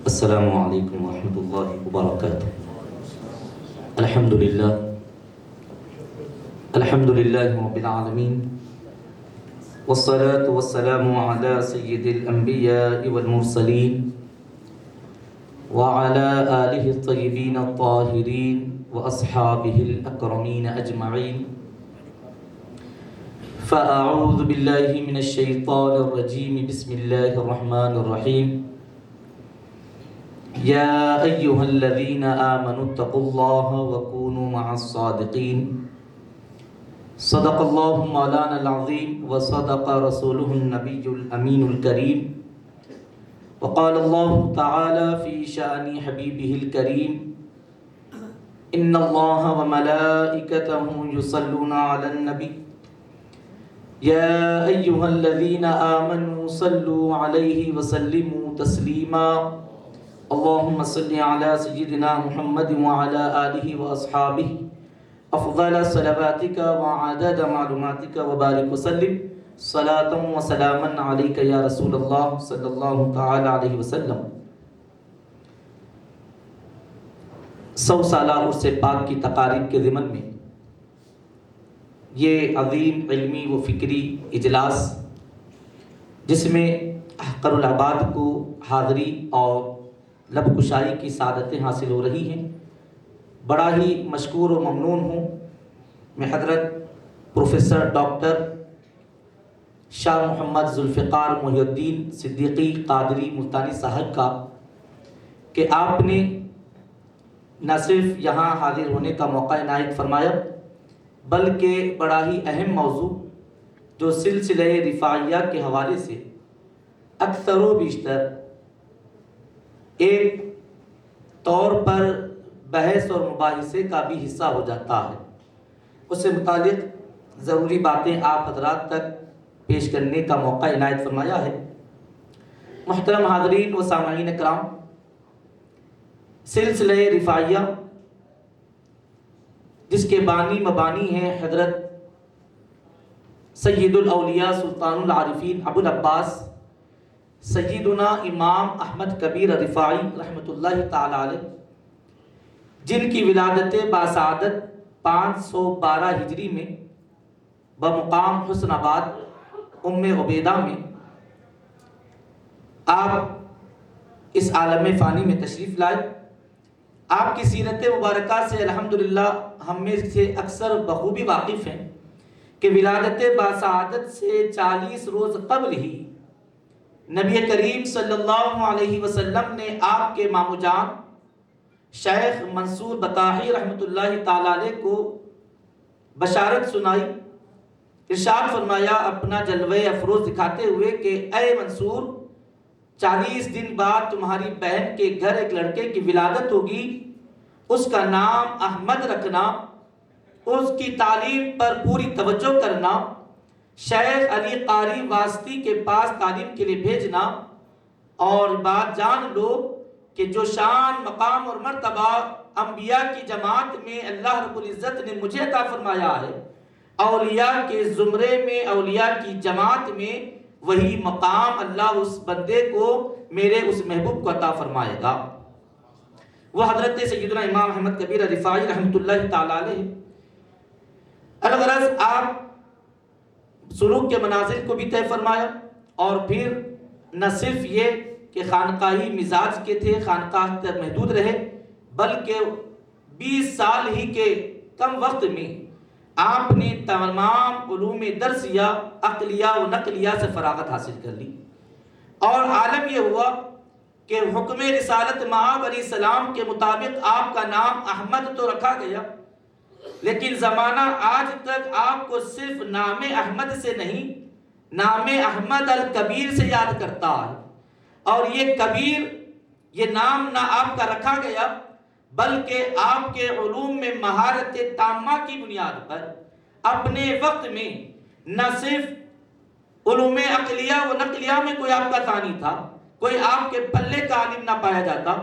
السلام علیکم ورحمۃ اللہ وبرکاتہ۔ الحمد للہ رب العالمین، والصلاة والسلام علی سید الانبیاء والمرسلین وعلی آلہ الطیبین الطاہرین واصحابہ الاکرمین اجمعین۔ فاعوذ باللہ من الشیطان الرجیم، بسم اللہ الرحمن الرحیم۔ یا ایہا الذین آمنوا اتقوا اللہ وکونوا مع الصادقین۔ صدق اللہ مولانا العظیم وصدق رسولہ النبی الامین الکریم، وقال اللہ تعالی فی شأن حبیبہ الکریم، ان اللہ وملائکتہ یصلون علی النبی یا ایہا الذین آمنوا صلوا علیہ وسلموا تسلیما۔ اللہم صلی علی سیدنا محمد وعلی آلہ واصحابہ افضل صلواتک وعدد معلوماتک وبارک وسلم صلاۃ وسلاما علیک یا رسول اللہ صلی اللہ تعالی علیہ وسلم۔ 100 سالہ عرس پاک کی تقاریب کے ضمن میں یہ عظیم علمی و فکری اجلاس، جس میں احقر العباد کو حاضری اور لب کشائی کی سعادتیں حاصل ہو رہی ہیں، بڑا ہی مشکور و ممنون ہوں میں حضرت پروفیسر ڈاکٹر شاہ محمد ذوالفقار محی الدین صدیقی قادری ملتانی صاحب کا کہ آپ نے نہ صرف یہاں حاضر ہونے کا موقع عنایت فرمایا، بلکہ بڑا ہی اہم موضوع جو سلسلہ رفاعیہ کے حوالے سے اکثر و بیشتر ایک طور پر بحث اور مباحثے کا بھی حصہ ہو جاتا ہے، اس سے متعلق ضروری باتیں آپ حضرات تک پیش کرنے کا موقع عنایت فرمایا ہے۔ محترم حاضرین و سامعین اکرام، سلسلہ رفاعیہ جس کے بانی مبانی ہیں حضرت سید الاولیاء سلطان العارفین ابو العباس سیدنا امام احمد کبیر رفاعی رحمۃ اللہ تعالی علیہ، جن کی ولادت باسعادت 512 ہجری میں بمقام حسن آباد ام عبیدہ میں آپ اس عالم فانی میں تشریف لائے۔ آپ کی سیرت مبارکہ سے الحمدللہ ہم میں سے اکثر بخوبی واقف ہیں کہ ولادت باسعادت سے 40 روز قبل ہی نبی کریم صلی اللہ علیہ وسلم نے آپ کے مامو جان شیخ منصور بطاحی رحمۃ اللہ تعالی علیہ کو بشارت سنائی، ارشاد فرمایا اپنا جلوہ افروز دکھاتے ہوئے کہ اے منصور، 40 دن بعد تمہاری بہن کے گھر ایک لڑکے کی ولادت ہوگی، اس کا نام احمد رکھنا، اس کی تعلیم پر پوری توجہ کرنا، شیخ علی قاری واسطی کے پاس تعلیم کے لیے بھیجنا، اور بات جان لو کہ جو شان مقام اور مرتبہ انبیاء کی جماعت میں اللہ رب العزت نے مجھے عطا فرمایا ہے، اولیاء کے زمرے میں اولیاء کی جماعت میں وہی مقام اللہ اس بندے کو میرے اس محبوب کو عطا فرمائے گا۔ وہ حضرت سیدنا امام احمد کبیر رفاعی رحمۃ اللہ تعالی علیہ الغرض آپ سلوک کے منازل کو بھی طے فرمایا، اور پھر نہ صرف یہ کہ خانقاہی مزاج کے تھے، خانقاہ تک محدود رہے، بلکہ 20 سال ہی کے کم وقت میں آپ نے تمام علوم درسیہ، عقلیہ و نقلیہ سے فراغت حاصل کر لی، اور عالم یہ ہوا کہ حکم رسالت مآب علیہ السلام کے مطابق آپ کا نام احمد تو رکھا گیا، لیکن زمانہ آج تک آپ کو صرف نام احمد سے نہیں، نام احمد الکبیر سے یاد کرتا ہے۔ اور یہ کبیر، یہ نام نہ آپ کا رکھا گیا بلکہ آپ کے علوم میں مہارت تامہ کی بنیاد پر اپنے وقت میں نہ صرف علوم عقلیہ و نقلیہ میں کوئی آپ کا ثانی تھا، کوئی آپ کے پلے کا عالم نہ پایا جاتا،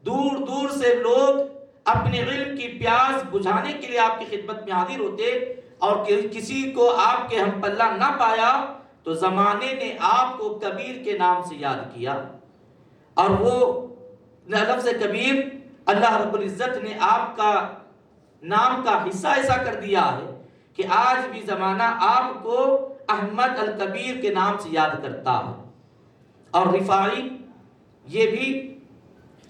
دور دور سے لوگ اپنے علم کی پیاس بجھانے کے لیے آپ کی خدمت میں حاضر ہوتے، اور کسی کو آپ کے ہم پلہ نہ پایا تو زمانے نے آپ کو کبیر کے نام سے یاد کیا، اور وہ لفظ کبیر اللہ رب العزت نے آپ کا نام کا حصہ ایسا کر دیا ہے کہ آج بھی زمانہ آپ کو احمد الکبیر کے نام سے یاد کرتا ہے۔ اور رفاعی، یہ بھی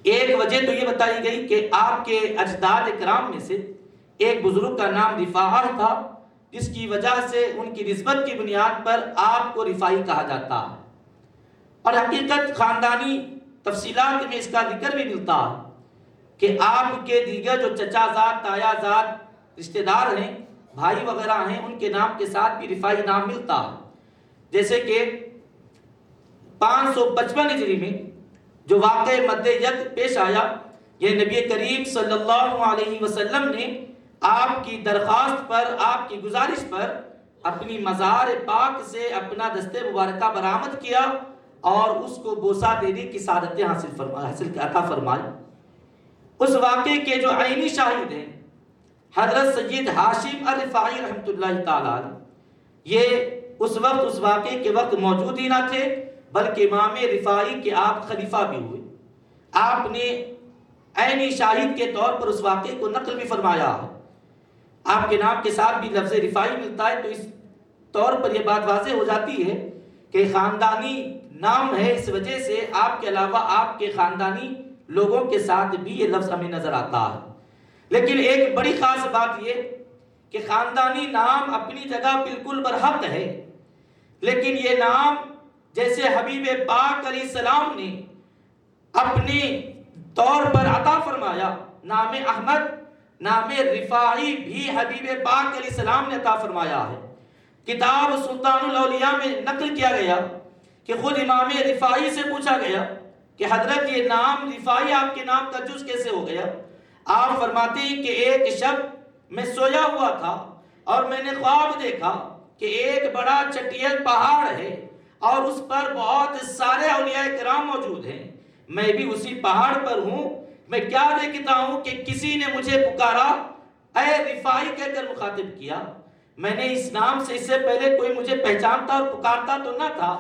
ایک وجہ تو یہ بتائی گئی کہ آپ کے اجداد کرام میں سے ایک بزرگ کا نام رفاعہ تھا، جس کی وجہ سے ان کی نسبت کی بنیاد پر آپ کو رفاعی کہا جاتا ہے۔ اور حقیقت خاندانی تفصیلات میں اس کا ذکر بھی ملتا ہے کہ آپ کے دیگر جو چچا زاد، تایا زاد رشتہ دار ہیں، بھائی وغیرہ ہیں، ان کے نام کے ساتھ بھی رفاعی نام ملتا ہے۔ جیسے کہ 555 ہجری میں جو واقع مد ید پیش آیا، یہ نبی کریم صلی اللہ علیہ وسلم نے آپ کی درخواست پر، آپ کی گزارش پر اپنی مزار پاک سے اپنا دست مبارکہ برآمد کیا اور اس کو بوسہ دینے کی سعادت حاصل عطا فرمائی۔ اس واقعے کے جو عینی شاہد ہیں حضرت سید ہاشم الرفاعی رحمۃ اللہ تعالیٰ علیہ، یہ اس واقعے کے وقت موجود ہی نہ تھے، بلکہ امام رفاعی کے آپ خلیفہ بھی ہوئے۔ آپ نے عینی شاہد کے طور پر اس واقعے کو نقل بھی فرمایا ہے۔ آپ کے نام کے ساتھ بھی لفظ رفاعی ملتا ہے، تو اس طور پر یہ بات واضح ہو جاتی ہے کہ خاندانی نام ہے، اس وجہ سے آپ کے علاوہ آپ کے خاندانی لوگوں کے ساتھ بھی یہ لفظ ہمیں نظر آتا ہے۔ لیکن ایک بڑی خاص بات یہ کہ خاندانی نام اپنی جگہ بالکل برحق ہے، لیکن یہ نام جیسے حبیب پاک علیہ السلام نے اپنے طور پر عطا فرمایا، نام احمد، نام رفاعی بھی حبیب پاک علیہ السلام نے عطا فرمایا ہے۔ کتاب سلطان الاولیاء میں نقل کیا گیا کہ خود امام رفاعی سے پوچھا گیا کہ حضرت یہ نام رفاعی آپ کے نام کا جز کیسے ہو گیا؟ آپ فرماتے ہیں کہ ایک شب میں سویا ہوا تھا اور میں نے خواب دیکھا کہ ایک بڑا چٹیل پہاڑ ہے اور اس پر بہت سارے اولیاء کرام موجود ہیں، میں بھی اسی پہاڑ پر ہوں، میں کیا دیکھتا ہوں کہ کسی نے مجھے پکارا، اے رفاعی کہہ کر مخاطب کیا۔ میں نے اس نام سے اس سے پہلے کوئی مجھے پہچانتا اور پکارتا تو نہ تھا،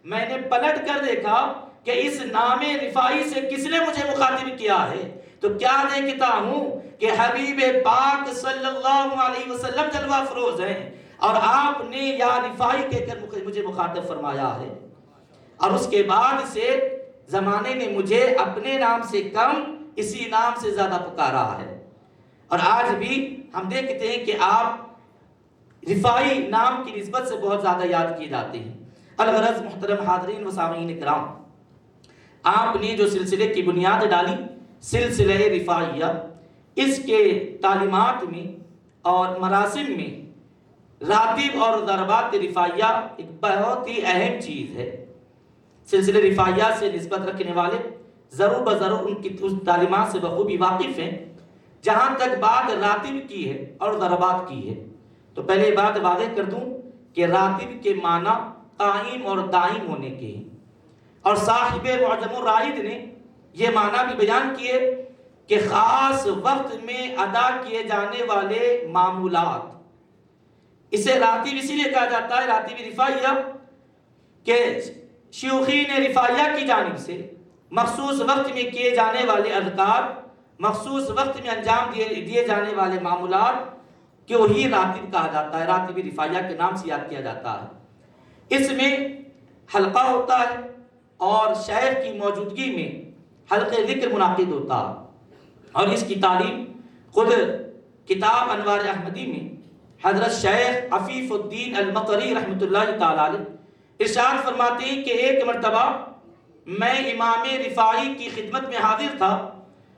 میں نے پلٹ کر دیکھا کہ اس نام رفاعی سے کس نے مجھے مخاطب کیا ہے، تو کیا دیکھتا ہوں کہ حبیب پاک صلی اللہ علیہ وسلم جلوہ فروز ہیں اور آپ نے یا رفاعی کہہ کر مجھے مخاطب فرمایا ہے۔ اور اس کے بعد سے زمانے نے مجھے اپنے نام سے کم اسی نام سے زیادہ پکارا ہے۔ اور آج بھی ہم دیکھتے ہیں کہ آپ رفاعی نام کی نسبت سے بہت زیادہ یاد کیے جاتے ہیں۔ الغرض محترم حاضرین و سامعین کرام، آپ نے جو سلسلے کی بنیاد ڈالی، سلسلہ رفاعیہ، اس کے تعلیمات میں اور مراسم میں راتب اور ضربات رفاعیہ ایک بہت ہی اہم چیز ہے۔ سلسلہ رفاعیہ سے نسبت رکھنے والے ضرور بضرور ان کی اس تعلیمات سے بخوبی واقف ہیں۔ جہاں تک بات راتب کی ہے اور ضربات کی ہے، تو پہلے بات واضح کر دوں کہ راتب کے معنی قائم اور دائم ہونے کے ہیں، اور صاحب معجم الرائد نے یہ معنی بھی بیان کیے کہ خاص وقت میں ادا کیے جانے والے معمولات۔ اسے راتب اسی لیے کہا جاتا ہے، راتب رفاعیہ، کہ شیوخین رفاعیہ کی جانب سے مخصوص وقت میں کیے جانے والے اذکار، مخصوص وقت میں انجام دیے جانے والے معمولات کو ہی راتب کہا جاتا ہے، راتب رفاعیہ کے نام سے یاد کیا جاتا ہے۔ اس میں حلقہ ہوتا ہے اور شیخ کی موجودگی میں حلقہ ذکر منعقد ہوتا ہے، اور اس کی تعلیم خود کتاب انوار احمدی میں حضرت شیخ عفیف الدین المقری رحمۃ اللہ تعالی علیہ ارشاد فرماتے ہیں کہ ایک مرتبہ میں امام رفاعی کی خدمت میں حاضر تھا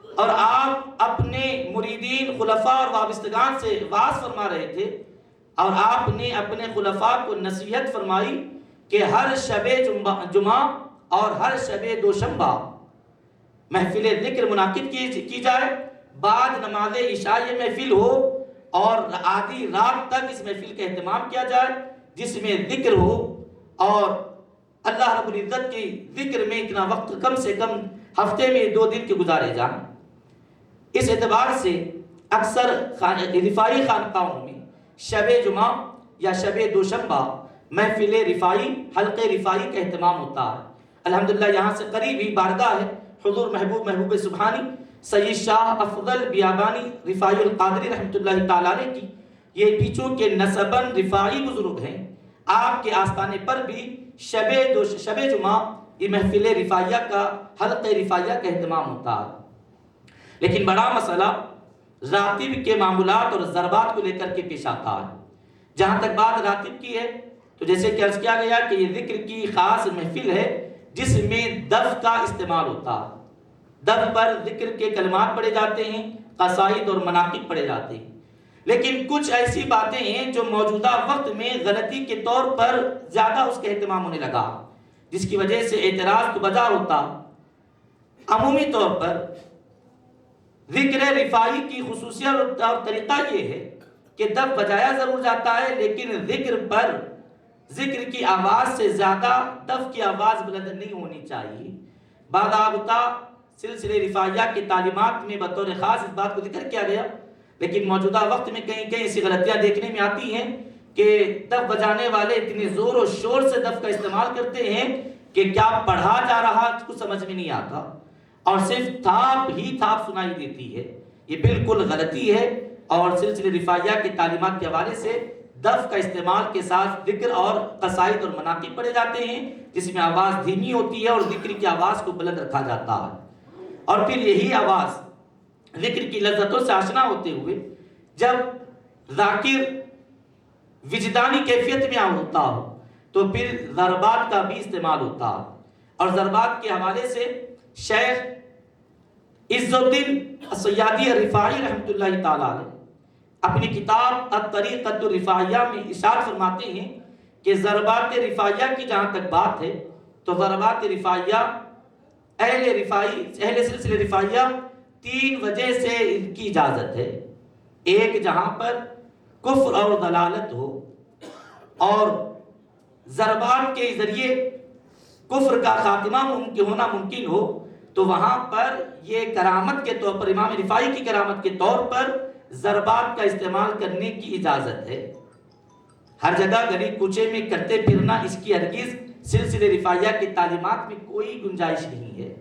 اور آپ اپنے مریدین، خلفاء اور وابستگان سے واعظ فرما رہے تھے، اور آپ نے اپنے خلفاء کو نصیحت فرمائی کہ ہر شب جمعہ اور ہر شب دوشنبہ محفل ذکر منعقد کی جائے، بعد نماز عشاء یہ محفل ہو اور آدھی رات تک اس محفل کا اہتمام کیا جائے، جس میں ذکر ہو، اور اللہ رب العزت کی ذکر میں اتنا وقت کم سے کم ہفتے میں 2 دن کے گزارے جائیں۔ اس اعتبار سے اکثر رفاعی خانقاہوں میں شب جمعہ یا شب دوشنبہ محفل رفاعی، حلقہ رفاعی کا اہتمام ہوتا ہے۔ الحمدللہ یہاں سے قریب ہی بارگاہ ہے حضور محبوب سبحانی سید شاہ افضل بیابانی رفاعی القادری رحمۃ اللہ تعالیٰ علیہ کی یہ پیچھوں کے نسباً رفاعی بزرگ ہیں، آپ کے آستانے پر بھی شب جمعہ یہ محفل رفاعیہ کا حلقہ رفاعیہ کا اہتمام ہوتا ہے۔ لیکن بڑا مسئلہ راتب کے معمولات اور ضربات کو لے کر کے پیش آتا ہے۔ جہاں تک بات راتب کی ہے تو جیسے کہ عرض کیا گیا کہ یہ ذکر کی خاص محفل ہے جس میں دف کا استعمال ہوتا ہے۔ دف پر ذکر کے کلمات پڑھے جاتے ہیں، قصائد اور مناقب پڑھے جاتے ہیں، لیکن کچھ ایسی باتیں ہیں جو موجودہ وقت میں غلطی کے طور پر زیادہ اس کا اہتمام ہونے لگا، جس کی وجہ سے اعتراض تو بجا ہوتا۔ عمومی طور پر ذکر رفاعی کی خصوصیت اور طریقہ یہ ہے کہ دف بجایا ضرور جاتا ہے، لیکن ذکر کی آواز سے زیادہ دف کی آواز بلند نہیں ہونی چاہیے۔ باضابطہ سلسلے رفاعیہ کی تعلیمات میں بطور خاص اس بات کو ذکر کیا گیا، لیکن موجودہ وقت میں کہیں ایسی غلطیاں دیکھنے میں آتی ہیں کہ دف بجانے والے اتنے زور و شور سے دف کا استعمال کرتے ہیں کہ کیا پڑھا جا رہا کچھ سمجھ میں نہیں آتا، اور صرف تھاپ ہی تھاپ سنائی دیتی ہے۔ یہ بالکل غلطی ہے، اور سلسلے رفاعیہ کی تعلیمات کے حوالے سے دف کا استعمال کے ساتھ ذکر اور قصائد اور مناقب پڑھے جاتے ہیں جس میں آواز دھیمی ہوتی ہے اور ذکر کی آواز کو بلند رکھا جاتا ہے، اور پھر یہی آواز ذکر کی لذتوں سے آشنا ہوتے ہوئے جب ذاکر وجدانی کیفیت میں ہوتا ہو تو پھر ضربات کا بھی استعمال ہوتا ہے۔ اور ضربات کے حوالے سے شیخ عز الدین الصیادی رفاعی رحمۃ اللہ تعالیٰ علیہ اپنی کتاب الطریقۃ الرفاعیہ میں ارشاد فرماتے ہیں کہ ضربات رفاعیہ کی جہاں تک بات ہے تو ضربات رفاعیہ اہل سلسلے رفاعیہ 3 وجہ سے ان کی اجازت ہے۔ ایک، جہاں پر کفر اور ضلالت ہو اور ضربات کے ذریعے کفر کا خاتمہ ہونا ممکن ہو تو وہاں پر یہ کرامت کے طور پر، امام رفاعی کی کرامت کے طور پر ضربات کا استعمال کرنے کی اجازت ہے۔ ہر جگہ گلی کوچے میں کرتے پھرنا اس کی ہرگز سلسلے رفاعیہ کی تعلیمات میں کوئی گنجائش نہیں ہے۔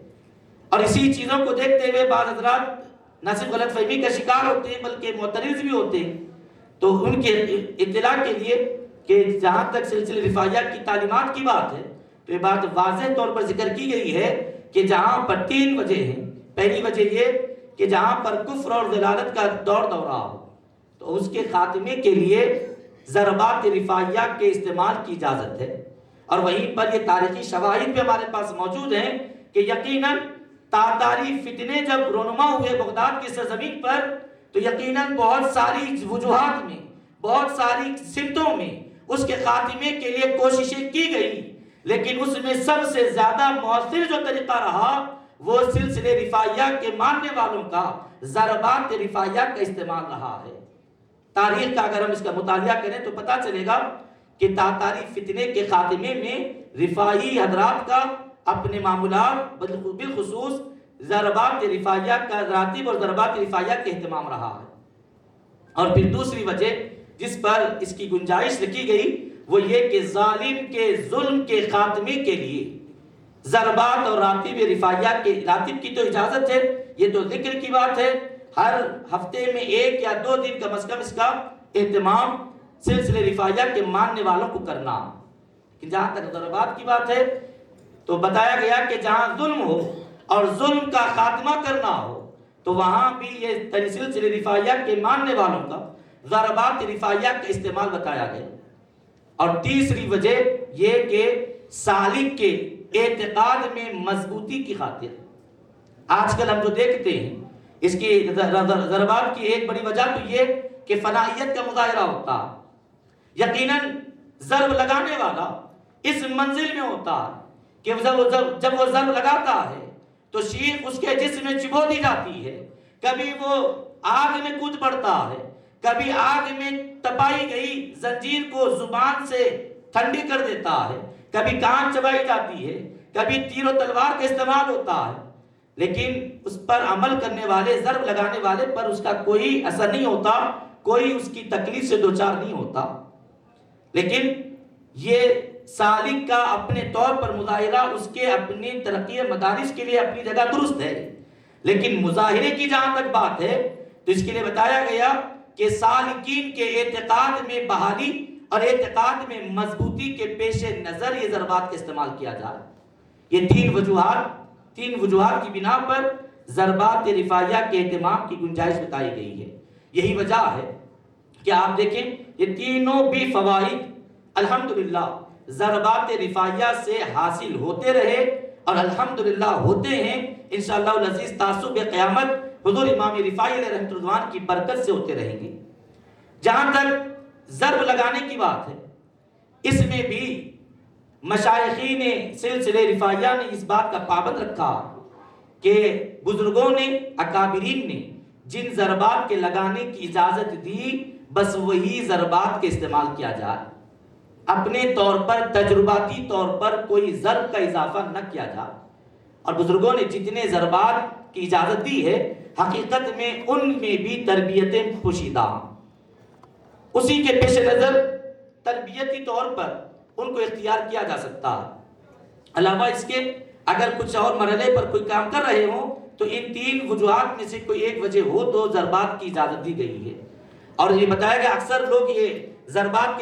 اور اسی چیزوں کو دیکھتے ہوئے بعض حضرات نہ صرف غلط فہمی کا شکار ہوتے ہیں بلکہ معترض بھی ہوتے ہیں۔ تو ان کے اطلاع کے لیے کہ جہاں تک سلسلے رفاعیہ کی تعلیمات کی بات ہے تو یہ بات واضح طور پر ذکر کی گئی ہے کہ جہاں پر 3 وجہ ہیں۔ پہلی وجہ یہ کہ جہاں پر کفر اور ضلالت کا دورہ ہو تو اس کے خاتمے کے لیے ضربات رفاعیہ کے استعمال کی اجازت ہے، اور وہیں پر یہ تاریخی شواہد بھی ہمارے پاس موجود ہیں کہ یقیناً تاتاری فتنے جب رونما ہوئے بغداد کی سرزمین پر تو یقیناً بہت ساری وجوہات میں، بہت ساری سمتوں میں اس کے خاتمے کے لیے کوششیں کی گئی، لیکن اس میں سب سے زیادہ مؤثر جو طریقہ رہا وہ سلسلے رفاعیہ کے ماننے والوں کا ضربات رفاعیہ کا استعمال رہا ہے۔ تاریخ کا اگر ہم اس کا مطالعہ کریں تو پتہ چلے گا کہ تاتاری فتنے کے خاتمے میں رفاعی حضرات کا اپنے معمولات بالخصوص ضربات رفاعیہ کا، راتب اور ضربات رفاعیہ کا اہتمام رہا ہے۔ اور پھر دوسری وجہ جس پر اس کی گنجائش رکھی گئی وہ یہ کہ ظالم کے ظلم کے خاتمے کے لیے ضربات اور راتب رفاعیہ کے، راتب کی تو اجازت ہے، یہ تو ذکر کی بات ہے، ہر ہفتے میں 1 یا 2 دن کم از کم اس کا اہتمام سلسلے رفاعیہ کے ماننے والوں کو کرنا۔ جہاں تک ضربات کی بات ہے تو بتایا گیا کہ جہاں ظلم ہو اور ظلم کا خاتمہ کرنا ہو تو وہاں بھی یہ سلسلے رفاعیہ کے ماننے والوں کا ضربات رفاعیہ کا استعمال بتایا گیا۔ اور تیسری وجہ یہ کہ سالک کے اعتقاد میں مضبوطی کی خاطر، آج کل ہم جو دیکھتے ہیں اس کی ضربات کی ایک بڑی وجہ تو یہ کہ فنائیت کا مظاہرہ ہوتا ہے۔ یقیناً ضرب لگانے والا اس منزل میں ہوتا ہے کہ جب وہ ضرب لگاتا ہے تو شیخ اس کے جسم میں چبھو دی جاتی ہے، کبھی وہ آگ میں کود پڑتا ہے، کبھی آگ میں تپائی گئی زنجیر کو زبان سے ٹھنڈی کر دیتا ہے، کبھی کان چبائی جاتی ہے، کبھی تیر و تلوار کا استعمال ہوتا ہے، لیکن اس پر عمل کرنے والے، ضرب لگانے والے پر اس کا کوئی اثر نہیں ہوتا، کوئی اس کی تکلیف سے دوچار نہیں ہوتا۔ لیکن یہ سالک کا اپنے طور پر مظاہرہ اس کے اپنی ترقی مدارس کے لیے اپنی جگہ درست ہے، لیکن مظاہرے کی جہاں تک بات ہے تو اس کے لیے بتایا گیا کہ سالکین کے اعتقاد میں بحالی اور اعتقاد میں مضبوطی کے پیش نظر یہ ضربات کا استعمال کیا جائے۔ یہ تین وجوہات کی بنا پر ضربات رفاعیہ کے اہتمام کی گنجائش بتائی گئی ہے۔ یہی وجہ ہے کہ آپ دیکھیں یہ تینوں بھی فوائد الحمدللہ ضربات رفاعیہ سے حاصل ہوتے رہے اور الحمدللہ ہوتے ہیں، انشاءاللہ العزیز تعصب قیامت حضور امام رفاعی علیہ رحمۃ اللہ کی برکت سے ہوتے رہیں گے۔ جہاں تک ضرب لگانے کی بات ہے، اس میں بھی مشائخین سلسلہ رفاعیہ نے اس بات کا پابند رکھا کہ بزرگوں نے، اکابرین نے جن ضربات کے لگانے کی اجازت دی بس وہی ضربات کے استعمال کیا جائے، اپنے طور پر تجرباتی طور پر کوئی ضرب کا اضافہ نہ کیا جائے۔ اور بزرگوں نے جتنے ضربات کی اجازت دی ہے حقیقت میں ان میں بھی تربیتیں پوشیدہ ہیں، اسی کے پیش نظر تربیتی طور پر ان کو اختیار کیا جا سکتا ہے۔ علاوہ اس کے اگر کچھ اور مرحلے پر کوئی کام کر رہے ہوں تو ان تین وجوہات میں سے کوئی ایک وجہ ہو تو ضربات کی اجازت دی گئی ہے۔ اور یہ بتایا گیا اکثر لوگ یہ ضربات کے